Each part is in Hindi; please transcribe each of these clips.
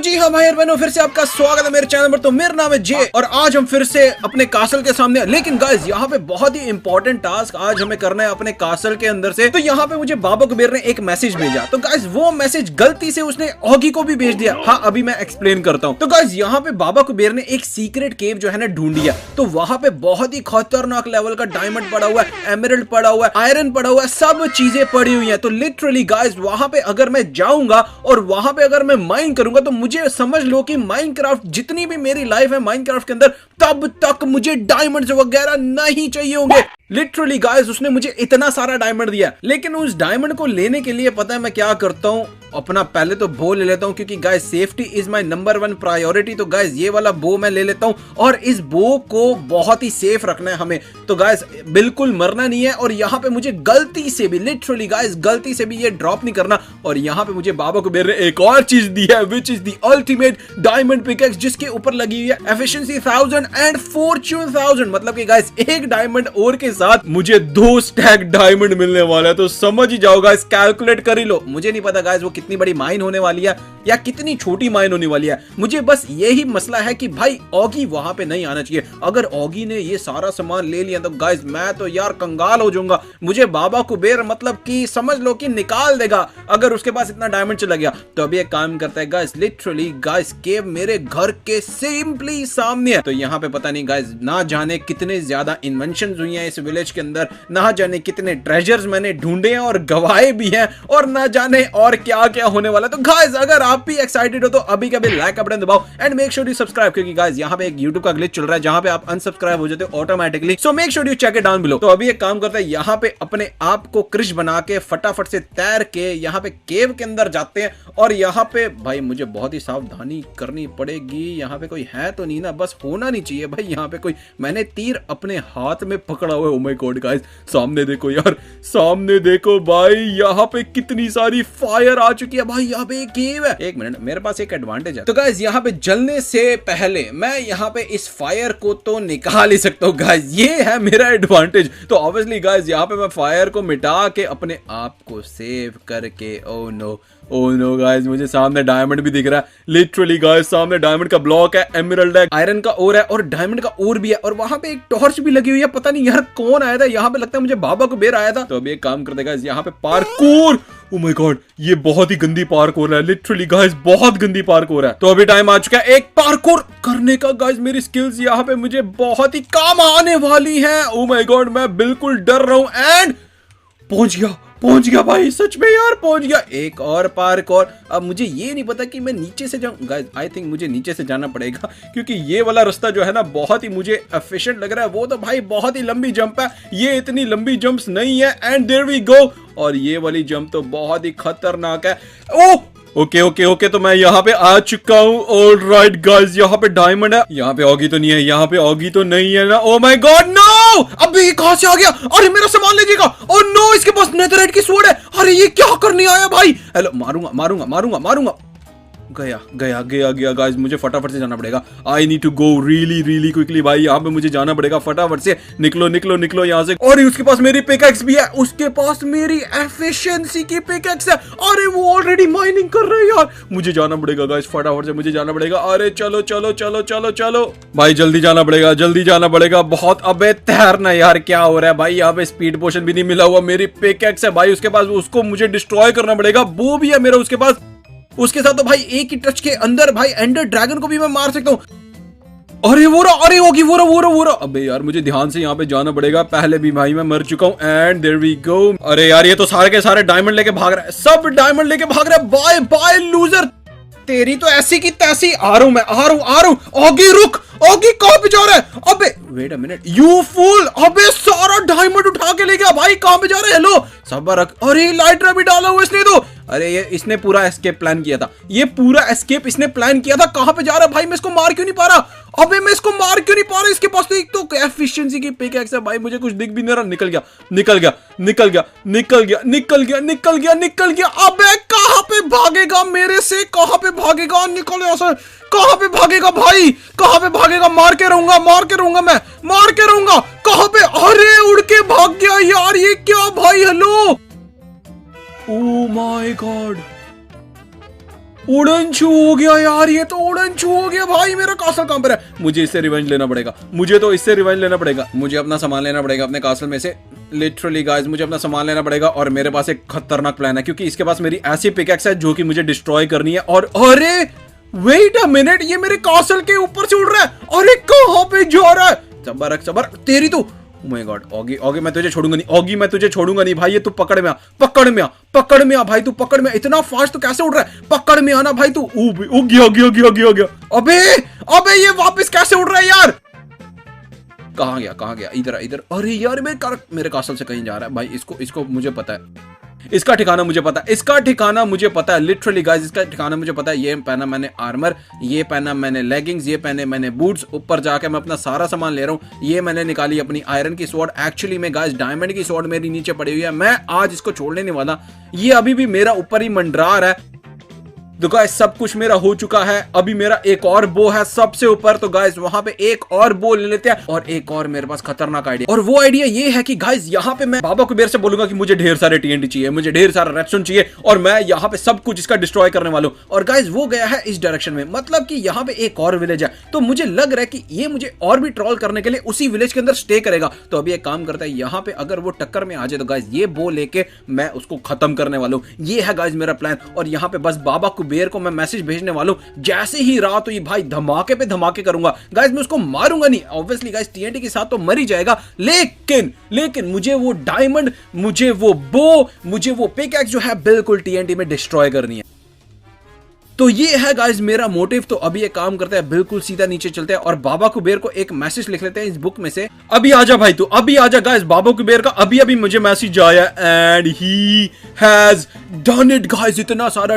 जी हाँ भाई बहनों, फिर से आपका स्वागत है मेरे चैनल पर। तो मेरा नाम है जे और आज हम फिर से अपने कासल के सामने। लेकिन गाइस यहाँ पे बहुत ही इंपॉर्टेंट टास्क आज हमें करना है अपने कासल के अंदर से। तो यहाँ पे मुझे बाबा कुबेर ने एक मैसेज भेजा। तो गाइस वो मैसेज गलती से उसने ऑगी को भी भेज दिया। हाँ अभी मैं एक्सप्लेन करता हूँ। तो गाइस यहाँ पे बाबा कुबेर ने एक सीक्रेट केव जो है ना ढूंढ लिया। तो वहां पे बहुत ही खतरनाक लेवल का डायमंड पड़ा हुआ है, एमरल्ड पड़ा हुआ है, आयरन पड़ा हुआ है, सब चीजें पड़ी हुई है। तो लिटरली गाइस वहां पे अगर मैं जाऊंगा और वहां पे अगर मैं माइन करूंगा तो मुझे समझ लो कि माइनक्राफ्ट जितनी भी मेरी लाइफ है माइनक्राफ्ट के अंदर, तब तक मुझे डायमंड्स वगैरह नहीं चाहिए होंगे। लिटरली गाइस उसने मुझे इतना सारा डायमंड दिया, लेकिन उस डायमंड को लेने के लिए पता है मैं क्या करता हूं, अपना पहले तो बो ले लेता हूं क्योंकि guys safety is my number 1 priority. तो गाइस ये वाला बो मैं ले लेता हूं और इस बो को बहुत ही सेफ रखना है हमें। तो गाइस बिल्कुल मरना नहीं है और यहाँ पे मुझे गलती से भी, लिटरली गाइस गलती से भी ये ड्रॉप नहीं करना। और यहाँ पे मुझे बाबा कुबेर ने एक और चीज दी है which is the ultimate diamond pickaxe, जिसके ऊपर लगी हुई है एफिशिएंसी 1000 एंड फॉर्च्यून 1000। मतलब कि गाइस एक डायमंड और के साथ मुझे 2 स्टैक डायमंड मिलने वाला है। तो समझ ही जाओ गाइस, कैलकुलेट कर ही लो। मुझे नहीं पता गाइस वो कितनी बड़ी माइन होने वाली है या कितनी छोटी माइन होने वाली है। मुझे बस यही मसला है कि भाई ऑगी वहां पे नहीं आना चाहिए। अगर ऑगी ने ये सारा सामान ले लिया तो गाइस मैं तो यार कंगाल हो जाऊंगा। मुझे बाबा कुबेर मतलब कि समझ लो कि निकाल देगा अगर उसके पास इतना डायमंड चला गया। तो अभी एक काम करता है गाइस, लिटरली गाइस केव मेरे घर के सिंपली सामने है। तो यहाँ पे पता नहीं गाइस ना जाने कितने ज्यादा इन्वेंशंस हुई हैं इस विलेज के अंदर, ना जाने कितने ट्रेजर्स मैंने ढूंढे हैं और गवाए भी हैं, और ना जाने और क्या क्या होने वाला। तो गाइस अगर आप भी एक्साइटेड हो तो अभी का भी लाइक का बटन दबाओ and make sure you subscribe, क्योंकि गाइस यहाँ पे एक YouTube का ग्लिच चल रहा है जहां पे आप अनसब्सक्राइब हो जाते हो automatically. So make sure you check it down below. तो अभी एक काम करते हैं, यहाँ पे अपने आप को क्रिश बना के फटाफट से तैर के यहाँ पे केव के अंदर जाते हैं। और यहाँ पे भाई मुझे बहुत ही सावधानी करनी पड़ेगी। यहाँ पे कोई है तो नहीं ना, बस होना नहीं चाहिए भाई यहाँ पे कोई। मैंने तीर अपने हाथ में पकड़ा हुआ है। ओ माय गॉड गाइस सामने देखो यार, सामने देखो भाई, यहाँ पे कितनी सारी फायर आ चुकी है भाई। यहाँ पे एक केव है। एक मिनट, मेरे पास एक एडवांटेज है। तो गाइस यहाँ पे जलने से पहले मैं यहाँ पे इस फायर को तो निकाल ही सकता हूँ गाइस, ये है मेरा एडवांटेज। तो ऑब्वियसली गाइस यहाँ पे मैं फायर को मिटा के अपने आप को सेव करके, ओ नो गाइस मुझे सामने डायमंड भी दिख रहा है। लिटरली गाइस सामने डायमंड का ब्लॉक है, एमरल्ड है, आयरन का ओर है और डायमंड का ओर भी है। और वहां पे एक टॉर्च भी लगी हुई है। पता नहीं यार कौन आया था यहाँ पे, लगता है मुझे बाबा कुबेर आया था। तो अभी एक काम करते गाइस, यहाँ पे पार्कोर, ओ माय गॉड ये बहुत ही गंदी पार्कोर है। लिटरली गाइस बहुत गंदी पार्कोर है। तो अभी टाइम आ चुका है एक पार्कोर करने का। गाइस मेरी स्किल्स यहाँ पे मुझे बहुत ही काम आने वाली है। ओ माय गॉड मैं बिल्कुल डर रहा हूँ एंड पहुंच गया भाई, सच में यार पहुंच गया। एक और पार्कोर। अब मुझे ये नहीं पता कि मैं नीचे से जाऊं। गाइस आई थिंक मुझे नीचे से जाना पड़ेगा क्योंकि ये वाला रास्ता जो है ना बहुत ही मुझे एफिशिएंट लग रहा है। वो तो भाई बहुत ही लंबी जंप है, ये इतनी लंबी जंप्स नहीं है। And there we go. और ये वाली जंप तो बहुत ही खतरनाक है। ओह ओके तो मैं यहाँ पे आ चुका हूँ। ऑलराइट गाइस यहाँ पे डायमंड है। यहाँ पे ऑगी तो नहीं है, यहाँ पे ऑगी तो नहीं है ना। ओ माय गॉड नो, अबे ये कहां से आ गया? अरे मेरा सामान ले जाएगा। ओ नो इसके पास नेथरराइट की स्वॉर्ड है। अरे ये क्या करने आया भाई? हेलो मारूंगा। गया गाइस, मुझे फटाफट से जाना पड़ेगा। I need to go really quickly भाई, यहाँ पे मुझे जाना पड़ेगा फटाफट से। निकलो यहाँ से। और उसके पास मेरी पिकैक्स भी है, उसके पास मेरी एफिशिएंसी की पिकैक्स है। अरे वो ऑलरेडी माइनिंग कर रहे हैं यार। मुझे जाना पड़ेगा गाइस, फटाफट से मुझे जाना पड़ेगा। अरे चलो भाई जल्दी जाना पड़ेगा बहुत। अबे तैरना यार, क्या हो रहा है भाई? यहाँ पे स्पीड पोशन भी नहीं मिला हुआ। मेरी पिकैक्स है भाई उसके पास, उसको मुझे डिस्ट्रॉय करना पड़ेगा। वो भी है मेरा उसके पास। उसके साथ तो भाई एक ही टच के अंदर भाई एंडर ड्रैगन को भी मैं मार सकता हूँ। अरे वो रहा। अबे यार मुझे ध्यान से यहाँ पे जाना पड़ेगा, पहले भी भाई मैं मर चुका हूँ। And there we go. अरे यार ये तो सारे के सारे डायमंड लेके भाग रहा है, सब डायमंड लेके भाग रहा है। बाय लूजर, तेरी तो ऐसी की तैसी। आ रहा हूँ। ऑगी कहाँ पे जा रहा है? अबे wait a minute you fool. अबे सारा डायमंड उठा के ले गया भाई, कहाँ पे जा रहा है? हेलो सबर रख। अरे लाइटर भी डाला हुआ इसने तो। अरे ये इसने पूरा एस्केप प्लान किया था, इसने प्लान किया था। कहां पे जा रहा है भाई? मैं इसको मार क्यों नहीं पा रहा? अबे मैं इसको मार क्यों नहीं पा रहा? इसके पास तो एक तो एफिशिएंसी की पिकैक्स है भाई, मुझे कुछ दिख भी नहीं रहा। निकल गया। अबे कहां पे भागेगा मेरे से? कहां पे भागेगा? निकल यहां से। कहां पे भागेगा भाई? कहां पे भागेगा? मार के रहूंगा मैं, मार के रहूंगा। कहां पे? अरे उड़ के भाग गया यार, ये क्या भाई? हेलो, ओ माय गॉड उड़न छू हो गया यार, ये तो उड़न छू हो गया भाई। मेरा कासल कहां पर है? मुझे इससे रिवेंज लेना पड़ेगा, मुझे तो इससे रिवेंज लेना पड़ेगा। मुझे अपना सामान लेना पड़ेगा अपने कासल में से, लिटरली गाइस मुझे अपना सामान लेना पड़ेगा। और मेरे पास एक खतरनाक प्लान है, क्योंकि इसके पास मेरी ऐसी पिकैक्स है जो कि मुझे डिस्ट्रॉय करनी है। और अरे वेट अ मिनट, ये मेरे कासल के ऊपर से उड़ रहा है। अरे कहां पे जा रहा है? सबर रख सबर, तेरी तो माय गॉड। ऑगी ऑगी मैं तुझे छोड़ूंगा नहीं, ऑगी मैं तुझे छोड़ूंगा नहीं भाई। ये तू पकड़ में आ, पकड़ में आ, पकड़ में आ भाई, तू पकड़ में। इतना फास्ट तो कैसे उड़ रहा है? पकड़ में आना भाई तू। उग गया। अबे अबे ये वापस कैसे उड़ रहा है यार? कहां गया? इधर इधर। अरे यार मेरे कासल से कहीं जा रहा है भाई। इसको मुझे पता है, इसका ठिकाना मुझे पता है, इसका ठिकाना मुझे पता है लिटरली गाइस, इसका ठिकाना मुझे पता है। ये पहना मैंने आर्मर, ये पहना मैंने लेगिंग्स, ये पहने मैंने बूट्स। ऊपर जाके मैं अपना सारा सामान ले रहा हूँ। ये मैंने निकाली अपनी आयरन की स्वॉर्ड। एक्चुअली में गाइस डायमंड की स्वॉर्ड मेरी नीचे पड़ी हुई है, मैं आज इसको छोड़ने नहीं वाला। ये अभी भी मेरा ऊपर ही मंडरा रहा है। तो गाइस सब कुछ मेरा हो चुका है। अभी मेरा एक और बो है सबसे ऊपर, तो गाइस वहां पे एक और बो ले लेते हैं। और एक और मेरे पास खतरनाक आइडिया, और वो आइडिया ये है कि गाइस यहाँ पे मैं बाबा कुबेर से बोलूंगा कि मुझे ढेर सारे टीएनटी चाहिए, मुझे ढेर सारा रेडस्टोन चाहिए, और मैं यहाँ पे सब कुछ इसका डिस्ट्रॉय करने वाला हूँ। और गाइस वो गया है इस डायरेक्शन में, मतलब कि यहाँ पे एक और विलेज है। तो मुझे लग रहा है कि ये मुझे और भी ट्रॉल करने के लिए उसी विलेज के अंदर स्टे करेगा। तो अभी एक काम करता है, यहाँ पे अगर वो टक्कर में आ जाए तो गाइस ये बो लेके मैं उसको खत्म करने वाला हूँ। ये है गाइस मेरा प्लान। और यहाँ पे बस बाबा कुबेर को मैं मैसेज भेजने वाला हूं। जैसे ही रात हुई भाई धमाके पे धमाके करूंगा गाइस। मैं उसको मारूंगा नहीं ऑब्वियसली गाइस, टीएनटी के साथ तो मर ही जाएगा, लेकिन मुझे वो डायमंड, मुझे वो बो, मुझे वो पिकैक्स जो है बिल्कुल टीएनटी में डिस्ट्रॉय करनी है। तो ये है गाइस मेरा मोटिव। तो अभी एक काम करते हैं, बिल्कुल सीधा नीचे चलते हैं और बाबा कुबेर को एक मैसेज लिख लेते हैं इस बुक में से। अभी आजा भाई तू, अभी आजा। गाइस बाबा कुबेर का अभी मुझे मैसेज आया, and he has done it guys. इतना सारा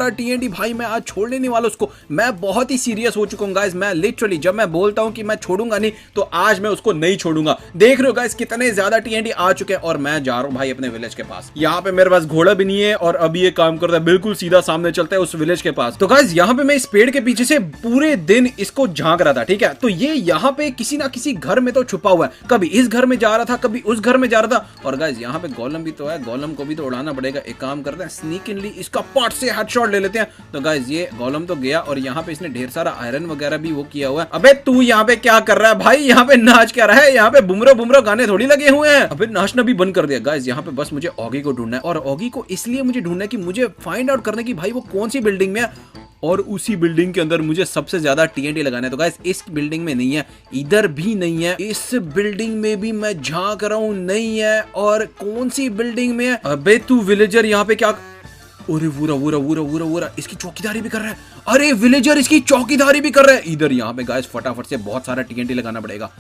टीएनटी भाई, मैं आज छोड़ने नहीं वाला उसको। मैं बहुत ही सीरियस हो चुका हूं गाइस। मैं लिटरली जब मैं बोलता हूं कि मैं छोड़ूंगा नहीं, तो आज मैं उसको नहीं छोड़ूंगा। देख रहे हो गाइस कितने ज्यादा टीएनटी आ चुके हैं। और मैं जा रहा हूं भाई अपने विलेज के पास। यहाँ पे मेरे पास घोड़ा भी नहीं है। और अभी ये काम करता है, बिल्कुल सीधा सामने चलता है उस विलेज के पास। तो गाइस यहाँ पे मैं इस पेड़ के पीछे से पूरे दिन इसको झांक रहा था, ठीक है। तो ये यहाँ पे किसी ना किसी घर में तो छुपा हुआ है, कभी इस घर में जा रहा था, कभी उस घर में जा रहा था। और गाइस यहाँ पे गोलम भी तो है, गोलम को भी तो उड़ाना पड़ेगा। एक काम करते हैं, स्नीकिनली इसका पार्ट से हेडशॉट ले लेते हैं। तो गाइस ये गोलम तो गया, और यहाँ पे इसने ढेर सारा आयरन वगैरह भी वो किया हुआ है। अबे तू यहाँ पे क्या कर रहा है भाई? यहाँ पे नाच क्या रहा है? यहाँ पे बुमरो गाने थोड़ी लगे हुए हैं। अबे नाचना भी बंद कर दिया। गाइस यहाँ पे बस मुझे ऑगी को ढूंढना है, और ऑगी को इसलिए मुझे ढूंढना है कि मुझे फाइंड आउट करने की भाई वो कौन सी बिल्डिंग में है, और उसी बिल्डिंग के अंदर मुझे सबसे ज्यादा टीएनटी लगाना है। तो गाइस इस बिल्डिंग में नहीं है, इधर भी नहीं है, इस बिल्डिंग में भी मैं झांक रहा हूं, नहीं है। और कौन सी बिल्डिंग में है? अबे तू विलेजर यहाँ पे क्या? अरे वूरा इसकी चौकीदारी भी कर रहा है। अरे विलेजर इसकी चौकीदारी भी कर रहा है इधर। यहाँ पे गाइस फटाफट से बहुत सारा टीएनटी लगाना पड़ेगा।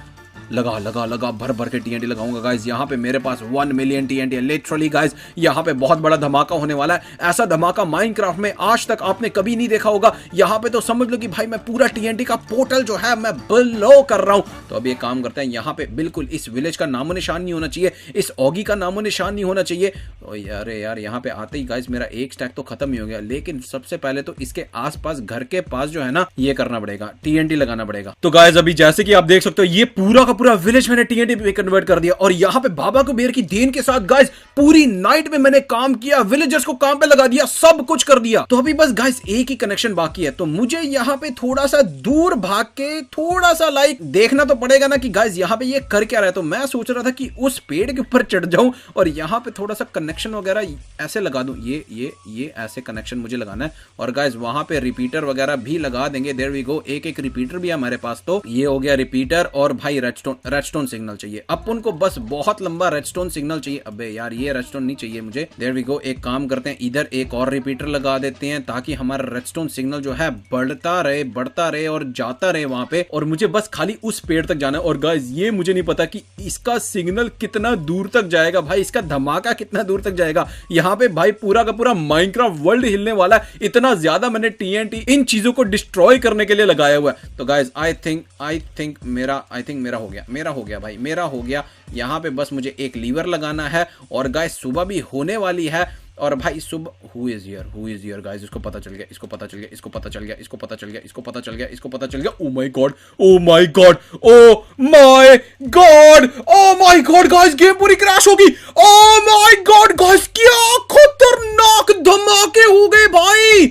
लगा भर के टीएनटी लगाऊंगा गाइस। यहाँ पे मेरे पास 1 मिलियन टीएनटी है लिटरली गाइस। यहाँ पे बहुत बड़ा धमाका होने वाला है। ऐसा धमाका माइनक्राफ्ट में आज तक आपने कभी नहीं देखा होगा। यहाँ पे तो समझ लो कि भाई मैं पूरा टीएनटी का पोर्टल जो है मैं ब्लो कर रहा हूँ। तो अब ये काम करते हैं, यहाँ पे बिल्कुल इस विलेज का नामो निशान नहीं होना चाहिए, इस ऑगी का नामो निशान नहीं होना चाहिए। अरे यार यहाँ पे आते ही गाइस मेरा एक स्टैक तो खत्म ही हो गया। लेकिन सबसे पहले तो इसके आसपास घर के पास जो है ना ये करना पड़ेगा, टीएनटी लगाना पड़ेगा। तो गाइस अभी जैसे कि आप देख सकते हो ये पूरा का पूरा विलेज मैंने टीएनटी में कन्वर्ट कर दिया। और यहाँ पे बाबा कुबेर की देन के साथ गाइस पूरी नाइट में मैंने काम किया, विलेजर्स को काम पे लगा दिया, सब कुछ कर दिया। तो अभी बस गाइस एक ही कनेक्शन बाकी है। तो मुझे यहाँ पे थोड़ा सा दूर भाग के थोड़ा सा लाइक देखना तो पड़ेगा ना कि गाइस यहाँ पे ये कर क्या रहा है। तो मैं सोच रहा था कि उस पेड़ के ऊपर चढ़ जाऊं और यहाँ पे थोड़ा सा कनेक्शन वगैरह ऐसे लगा दूं। ये ऐसे कनेक्शन मुझे लगाना है। और गाइस वहां पे रिपीटर वगैरह भी लगा देंगे। देयर वी गो, एक रिपीटर भी है हमारे पास। तो ये हो गया रिपीटर। और भाई रेडस्टोन सिग्नल चाहिए अपन को, बस बहुत लंबा रेडस्टोन सिग्नल चाहिए। अबे यार ये रेडस्टोन नहीं चाहिए मुझे। देयर वी गो, एक काम करते हैं इधर एक और रिपीटर लगा देते हैं ताकि हमारा रेडस्टोन सिग्नल जो है बढ़ता रहे और जाता रहे वहां पे। और मुझे बस खाली उस पेड़ तक जाना है। और गाइस ये मुझे नहीं पता कि इसका सिग्नल कितना दूर तक जाएगा भाई, इसका धमाका कितना दूर तक जाएगा। यहाँ पे भाई पूरा का पूरा माइनक्राफ्ट वर्ल्ड हिलने वाला है। इतना ज्यादा मैंने टीएनटी इन चीजों को डिस्ट्रॉय करने के लिए लगाया हुआ है। तो गाइस आई थिंक मेरा हो गया भाई, मेरा हो गया। यहाँ पे बस मुझे एक लीवर लगाना है। और गाइस सुबह भी होने वाली है और भाई सुबह हु इज हियर गाइस, इसको पता चल गया, इसको पता चल गया, इसको पता चल गया, इसको पता चल गया, इसको पता चल गया, इसको पता चल गया। Oh my God, oh my God, oh my God, oh my God guys, game पूरी क्रैश होगी। ओ माय गॉड गाइस, क्या खतरनाक धमाके हो गए भाई।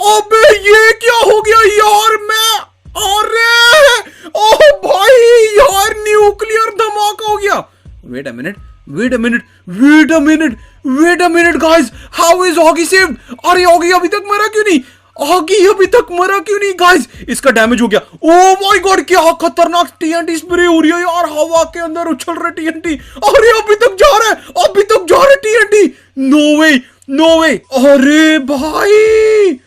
अबे ये क्या हो गया यार, मैं अरे ओ भाई यार, न्यूक्लियर धमाका हो गया। Wait a minute guys, how is Oggy saved? अरे ऑगी अभी तक मरा क्यों नहीं? गाइस, इसका डैमेज हो गया। ओ माय गॉड, क्या खतरनाक टीएनटी स्प्रे हो रही है यार, हवा के अंदर उछल रहे टीएनटी। अरे अभी तक जा रहा है टीएनटी। नो वे, अरे भाई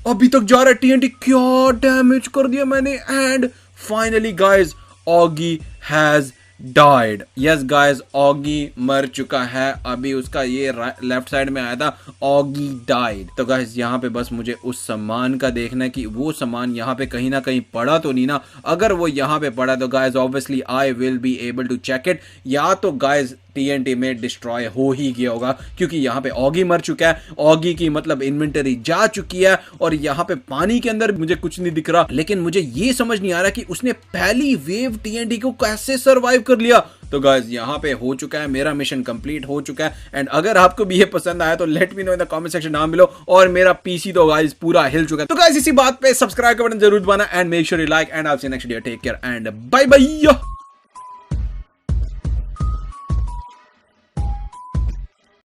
अभी तक जा रहा है टीएनटी। क्या डैमेज कर दिया मैंने। And finally guys, Oggy has died. Yes guys, Oggy मर चुका है। अभी उसका ये लेफ्ट साइड में आया था, ऑगी डाइड। तो गाइस यहाँ पे बस मुझे उस सामान का देखना है कि वो सामान यहाँ पे कहीं ना कहीं पड़ा तो नहीं ना। अगर वो यहाँ पे पड़ा तो guys obviously I will be able to check it. या तो गाइस टीएनटी में डिस्ट्रॉय हो ही गया होगा, क्योंकि यहाँ पे ऑगी मर चुका है। ऑगी की मतलब इन्वेंटरी जा चुकी है। और यहाँ पे पानी के अंदर मुझे कुछ नहीं दिख रहा, लेकिन मुझे ये समझ नहीं आ रहा कि उसने पहली वेव टीएनटी को कैसे सरवाइव कर लिया। तो गाइस यहाँ पे हो चुका है, मेरा मिशन कंप्लीट हो चुका है। एंड अगर आपको भी ये पसंद आया तो let me know in the comment section नाम मिलो। और मेरा पीसी तो गाइस पूरा हिल चुका है। तो गाइस इसी बात पे सब्सक्राइब का बटन जरूर दबाना and make sure you like and I will see you next video. Take care and bye bye.